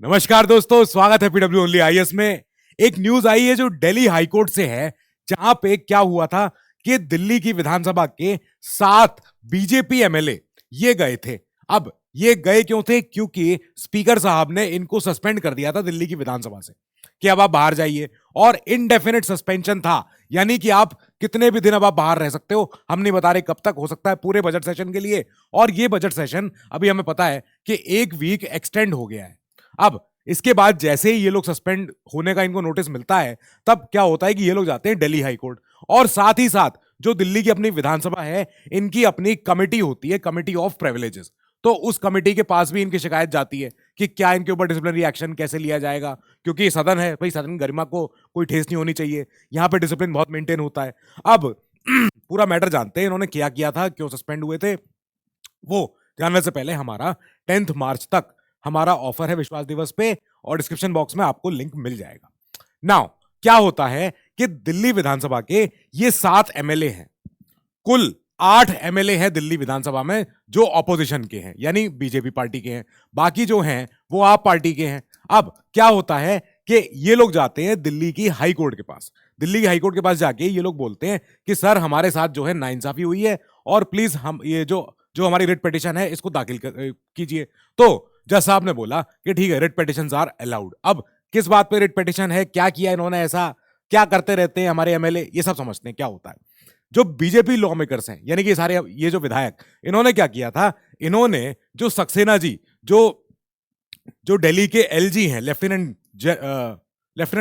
नमस्कार दोस्तों, स्वागत है पीडब्ल्यू ओनली आईएएस में। एक न्यूज आई है जो दिल्ली हाईकोर्ट से है, जहां पे क्या हुआ था कि दिल्ली की विधानसभा के 7 बीजेपी एमएलए ये गए थे। अब ये गए क्यों थे? क्योंकि स्पीकर साहब ने इनको सस्पेंड कर दिया था दिल्ली की विधानसभा से कि अब आप बाहर जाइए, और इनडेफिनिट सस्पेंशन था, यानी कि आप कितने भी दिन अब आप बाहर रह सकते हो। हम नहीं बता रहे कब तक, हो सकता है पूरे बजट सेशन के लिए, और ये बजट सेशन अभी हमें पता है कि 1 वीक एक्सटेंड हो गया है। अब इसके बाद जैसे ही ये लोग सस्पेंड होने का इनको नोटिस मिलता है, तब क्या होता है कि ये लोग जाते हैं दिल्ली हाई कोर्ट, और साथ ही साथ जो दिल्ली की अपनी विधानसभा है, इनकी अपनी कमेटी होती है, कमेटी ऑफ प्रिविलेजेस। तो उस कमेटी के पास भी इनकी शिकायत जाती है कि क्या इनके ऊपर डिसिप्लिनरी एक्शन कैसे लिया जाएगा, क्योंकि ये सदन है भाई, सदन गरिमा को कोई ठेस नहीं होनी चाहिए, यहाँ पे डिसिप्लिन बहुत मेंटेन होता है। अब पूरा मैटर जानते हैं इन्होंने क्या किया था, क्यों सस्पेंड हुए थे। वो जानने से पहले हमारा 10 मार्च तक हमारा ऑफर है विश्वास दिवस पे, और डिस्क्रिप्शन बॉक्स में आपको लिंक मिल जाएगा। नाउ क्या होता है कि दिल्ली विधानसभा के ये 7 एमएलए हैं, कुल 8 एमएलए हैं दिल्ली विधानसभा में जो ऑपोजिशन के हैं, यानी बीजेपी पार्टी के हैं, बाकी जो हैं वो आप पार्टी के हैं। अब क्या होता है कि ये लोग जाते हैं दिल्ली की हाई कोर्ट के पास। दिल्ली की हाई कोर्ट के पास जाके ये लोग बोलते हैं कि सर हमारे साथ जो है नाइंसाफी हुई है, और प्लीज हम ये जो जो हमारी रिट पिटिशन है इसको दाखिल कीजिए। तो जज साहब ने बोला कि ठीक है, रिट पिटिशंस आर अलाउड। अब किस बात पे रिट पिटिशन है, क्या किया इन्होंने, ऐसा क्या करते रहते हैं हमारे एमएलए, ये सब समझते हैं क्या होता है। जो बीजेपी लॉ मेकर्स हैं, यानी कि सारे ये जो विधायक, इन्होंने क्या किया था, इन्होंने जो सक्सेना जी, जो जो दिल्ली के एलजी हैं, लेफ्टिनेंट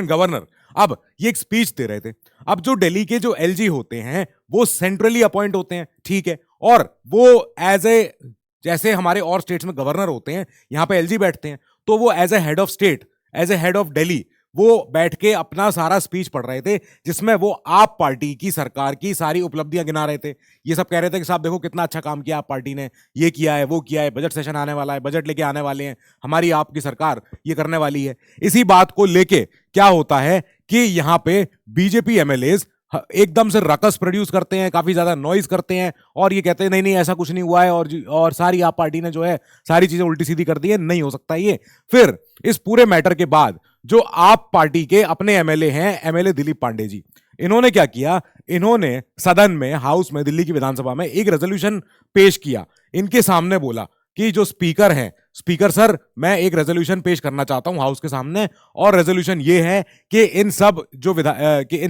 गवर्नर, अब ये एक स्पीच दे रहे थे। अब जो दिल्ली के जो एलजी होते हैं वो सेंट्रली अपॉइंट होते हैं, ठीक है, और वो एज ए, जैसे हमारे और स्टेट्स में गवर्नर होते हैं, यहां पे एलजी बैठते हैं, तो वो as a head of state, as a head of Delhi, वो बैठ के अपना सारा स्पीच पढ़ रहे थे, जिसमें वो आप पार्टी की सरकार की सारी उपलब्धियां गिना रहे थे। ये सब कह रहे थे कि साहब देखो कितना अच्छा काम किया आप पार्टी ने, ये किया है, वो किया है, बजट सेशन आने वाला है, बजट लेके आने वाले हैं, हमारी आपकी सरकार ये करने वाली है। इसी बात को लेके क्या होता है कि यहां पे बीजेपी एमएलएज एकदम से रकस प्रोड्यूस करते हैं, काफी ज्यादा नॉइज करते हैं, और ये कहते हैं नहीं नहीं ऐसा कुछ नहीं हुआ है, और सारी आप पार्टी ने जो है सारी चीजें उल्टी सीधी कर दी है, नहीं हो सकता ये। फिर इस पूरे मैटर के बाद जो आप पार्टी के अपने एमएलए हैं, एमएलए दिलीप पांडे जी, इन्होंने क्या किया, इन्होंने सदन में, हाउस में, दिल्ली की विधानसभा में एक रेजोल्यूशन पेश किया। इनके सामने बोला कि जो स्पीकर हैं, स्पीकर सर मैं एक रेजोल्यूशन पेश करना चाहता हूं हाउस के सामने, और रेजोल्यूशन ये है कि इन सब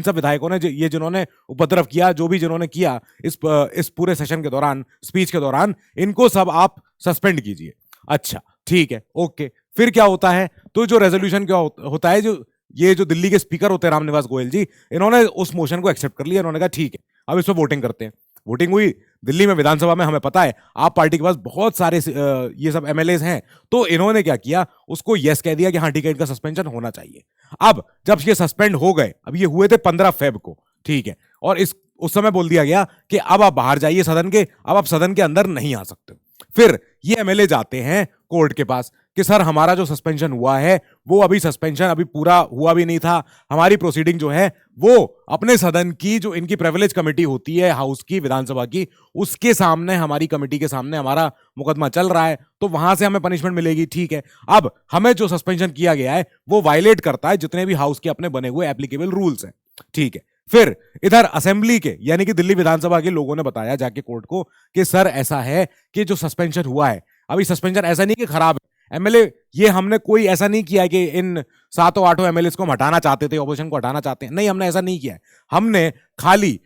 विधायकों ने ये जिन्होंने उपद्रव किया, जो भी जिन्होंने किया इस पूरे सेशन के दौरान, स्पीच के दौरान, इनको सब आप सस्पेंड कीजिए। अच्छा ठीक है, ओके। फिर क्या होता है, तो जो रेजोल्यूशन क्या होता है, जो दिल्ली के स्पीकर होते हैं रामनिवास गोयल जी, इन्होंने उस मोशन को एक्सेप्ट कर लिया। इन्होंने कहा ठीक है, अब इस पर वोटिंग करते हैं। वोटिंग हुई दिल्ली में विधानसभा में, हमें पता है आप पार्टी के पास बहुत सारे ये सब एमएलएज हैं, तो इन्होंने क्या किया, उसको यस कह दिया कि हाँ ठीक है, इनका सस्पेंशन होना चाहिए। अब जब ये सस्पेंड हो गए, अब ये हुए थे 15 फेब को, ठीक है, और उस समय बोल दिया गया कि अब आप बाहर जाइए सदन के, अब आप सदन के अंदर नहीं आ सकते। फिर ये एमएलए जाते हैं कोर्ट के पास कि सर हमारा जो सस्पेंशन हुआ है वो अभी सस्पेंशन अभी पूरा हुआ भी नहीं था, हमारी प्रोसीडिंग जो है वो अपने सदन की, जो इनकी प्रिविलेज कमेटी होती है हाउस की, विधानसभा की, उसके सामने, हमारी कमेटी के सामने हमारा मुकदमा चल रहा है, तो वहां से हमें पनिशमेंट मिलेगी, ठीक है। अब हमें जो सस्पेंशन किया गया है वो वायलेट करता है जितने भी हाउस के अपने बने हुए एप्लीकेबल रूल्स हैं, ठीक है। फिर इधर असेंबली के, यानी कि दिल्ली विधानसभा के लोगों ने बताया जाके कोर्ट को कि सर ऐसा है कि जो सस्पेंशन हुआ है, अभी सस्पेंशन ऐसा नहीं कि खराब है एमएलए, ये हमने कोई ऐसा नहीं किया है कि इन 7-8 एमएलए को हम हटाना चाहते थे, ऑपोजिशन को हटाना चाहते हैं, नहीं, हमने ऐसा नहीं किया है। हमने खाली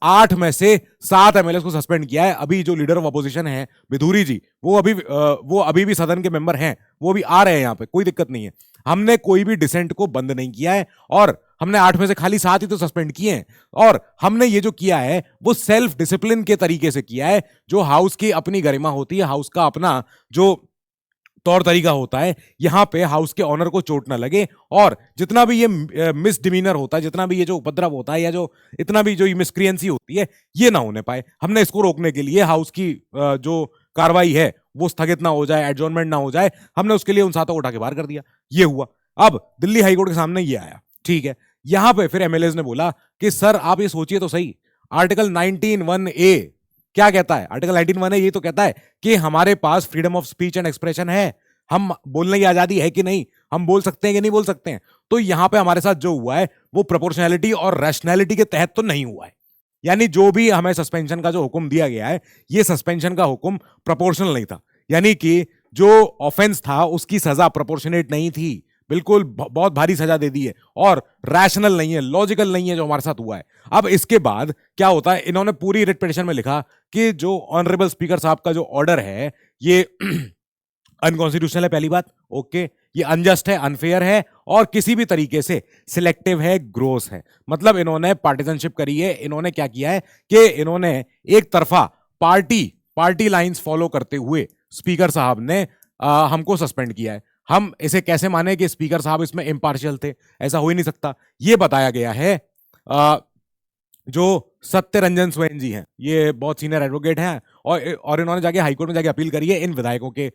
8 में से 7 एमएलए को सस्पेंड किया है। अभी जो लीडर ऑफ अपोजिशन है बिधूरी जी, वो अभी भी सदन के मेंबर हैं, वो भी आ रहे हैं यहाँ पे, कोई दिक्कत नहीं है। हमने कोई भी डिसेंट को बंद नहीं किया है, और हमने 8 में से खाली 7 ही तो सस्पेंड किए हैं, और हमने ये जो किया है वो सेल्फ डिसिप्लिन के तरीके से किया है। जो हाउस की अपनी गरिमा होती है, हाउस का अपना जो तौर तरीका होता है, यहां पे हाउस के ऑनर को चोट ना लगे, और जितना भी ये मिसडिमीनर होता है, जितना भी ये जो उपद्रव होता है, या जो इतना भी जो मिसक्रिएंसी होती है, ये ना होने पाए। हमने इसको रोकने के लिए हाउस की जो कार्रवाई है वो स्थगित ना हो जाए, एडजॉर्नमेंट ना हो जाए, हमने उसके लिए उन 7 को उठा के बाहर कर दिया। ये हुआ। अब दिल्ली हाईकोर्ट के सामने ये आया, ठीक है। यहां पे फिर एमएलएज ने बोला कि सर आप ये सोचिए तो सही, आर्टिकल 19(1)(a) क्या कहता है? आर्टिकल 19(1)(a) ये तो कहता है कि हमारे पास freedom of speech and expression है, हम बोलने की आजादी है कि नहीं। हम बोल सकते हैं कि नहीं बोल सकते हैं? तो यहां पे हमारे साथ जो हुआ है वो प्रोपोर्शनैलिटी और रैशनैलिटी के तहत तो नहीं हुआ है। यानी जो भी हमें सस्पेंशन का जो हुक्म दिया गया है, ये सस्पेंशन का हुक्म प्रोपोर्शनल नहीं था। यानी कि जो ऑफेंस था उसकी सजा प्रोपोर्शनेट नहीं थी, बिल्कुल बहुत भारी सजा दे दी है और रैशनल नहीं है, लॉजिकल नहीं है जो हमारे साथ हुआ है। अब इसके बाद क्या होता है, इन्होंने पूरी रिट पिटीशन में लिखा कि जो ऑनरेबल स्पीकर साहब का जो ऑर्डर है ये अनकॉन्स्टिट्यूशनल है, पहली बात। ओके, ये अनजस्ट है, अनफेयर है और किसी भी तरीके से सिलेक्टिव है, ग्रोस है। मतलब इन्होंने पार्टिजनशिप करी है। इन्होंने क्या किया है कि इन्होंने एक तरफा पार्टी लाइंस फॉलो करते हुए स्पीकर साहब ने हमको सस्पेंड किया है। हम इसे कैसे माने कि स्पीकर साहब इसमें इम्पार्शियल थे? ऐसा हो ही नहीं सकता। यह बताया गया है जो सत्य रंजन स्वयं जी हैं, ये बहुत सीनियर एडवोकेट हैं और इन्होंने जाके हाईकोर्ट में जाके अपील करी है इन विधायकों के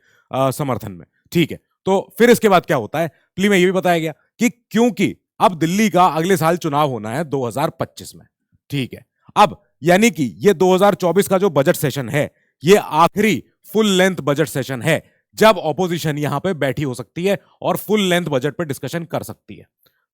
समर्थन में। ठीक है, तो फिर इसके बाद क्या होता है, प्ली में ये भी बताया गया कि क्योंकि अब दिल्ली का अगले साल चुनाव होना है 2025 में। ठीक है, अब यानी कि ये 2024 का जो बजट सेशन है ये आखिरी फुल लेंथ बजट सेशन है जब ऑपोजिशन यहां पे बैठी हो सकती है और फुल लेंथ बजट पे डिस्कशन कर सकती है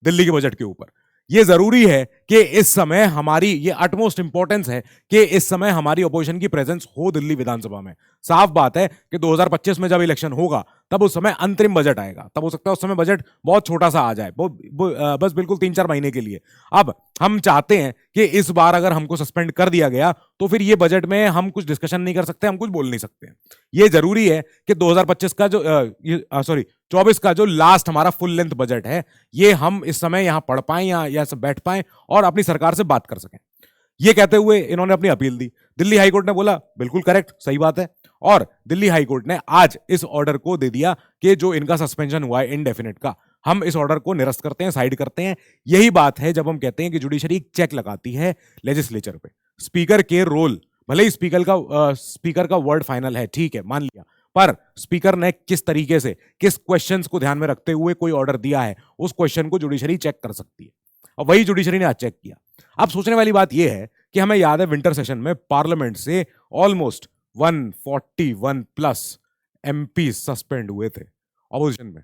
दिल्ली के बजट के ऊपर। ये जरूरी है कि इस समय हमारी, ये अटमोस्ट इंपॉर्टेंस है कि इस समय हमारी ऑपोजिशन की प्रेजेंस हो दिल्ली विधानसभा में। साफ बात है कि 2025 में जब इलेक्शन होगा तब उस समय अंतरिम बजट आएगा, तब हो सकता है उस समय बजट बहुत छोटा सा आ जाए, बस बिल्कुल 3-4 महीने के लिए। अब हम चाहते हैं कि इस बार अगर हमको सस्पेंड कर दिया गया तो फिर ये बजट में हम कुछ डिस्कशन नहीं कर सकते, हम कुछ बोल नहीं सकते। ये जरूरी है कि 2025 का जो 24 का जो लास्ट हमारा फुल लेंथ बजट है ये हम इस समय यहां पढ़ पाएं या बैठ पाएं और अपनी सरकार से बात कर सकें। ये कहते हुए इन्होंने अपनी अपील दी। दिल्ली हाईकोर्ट ने बोला बिल्कुल करेक्ट, सही बात है, और दिल्ली हाईकोर्ट ने आज इस ऑर्डर को दे दिया कि जो इनका सस्पेंशन हुआ है इनडेफिनिट का, हम इस ऑर्डर को निरस्त करते हैं, साइड करते हैं। यही बात है जब हम कहते हैं कि जुडिशरी चेक लगाती है लेजिस्लेचर पे। स्पीकर के रोल, भले ही स्पीकर का वर्ड फाइनल है, ठीक है, मान लिया, पर स्पीकर ने किस तरीके से, किस क्वेश्चंस को ध्यान में रखते हुए कोई ऑर्डर दिया है, उस क्वेश्चन को जुडिशरी चेक कर सकती है और वही जुडिशरी ने आज चेक किया। अब सोचने वाली बात यह है कि हमें याद है विंटर सेशन में पार्लियामेंट से ऑलमोस्ट 141 प्लस एमपी सस्पेंड हुए थे ऑपोजिशन में,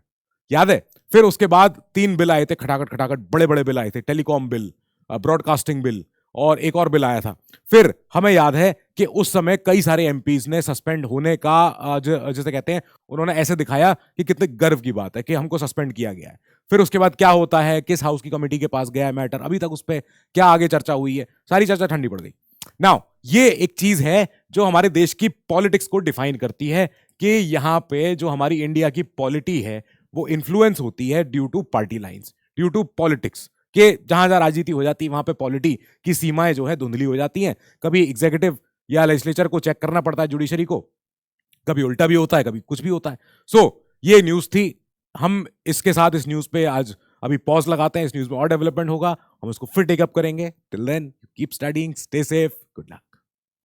याद है? फिर उसके बाद 3 बिल आए थे, खटाखट बड़े बड़े बिल आए थे, टेलीकॉम बिल, ब्रॉडकास्टिंग बिल और एक और बिल आया था। फिर हमें याद है कि उस समय कई सारे एमपीज ने सस्पेंड होने का जैसे कहते हैं, उन्होंने ऐसे दिखाया कि कितने गर्व की बात है कि हमको सस्पेंड किया गया है। फिर उसके बाद क्या होता है, किस हाउस की कमेटी के पास गया है मैटर, अभी तक उस पर क्या आगे चर्चा हुई है, सारी चर्चा ठंडी पड़ गई। नाउ ये एक चीज है जो हमारे देश की पॉलिटिक्स को डिफाइन करती है कि यहां पे जो हमारी इंडिया की पॉलिटी है वो इन्फ्लुएंस होती है due to party lines, due to politics, कि जहां जहां राजनीति हो जाती है वहां पे पॉलिटी की सीमाएं जो है धुंधली हो जाती हैं। कभी एग्जीक्यूटिव या लेजिस्लेचर को चेक करना पड़ता है जुडिशरी को, कभी उल्टा भी होता है, कभी कुछ भी होता है। ये न्यूज थी। हम इसके साथ इस न्यूज पे आज अभी पॉज लगाते हैं, इस न्यूज में और डेवलपमेंट होगा, हम उसको फिर टेकअप करेंगे। Till then keep studying, stay safe, good luck.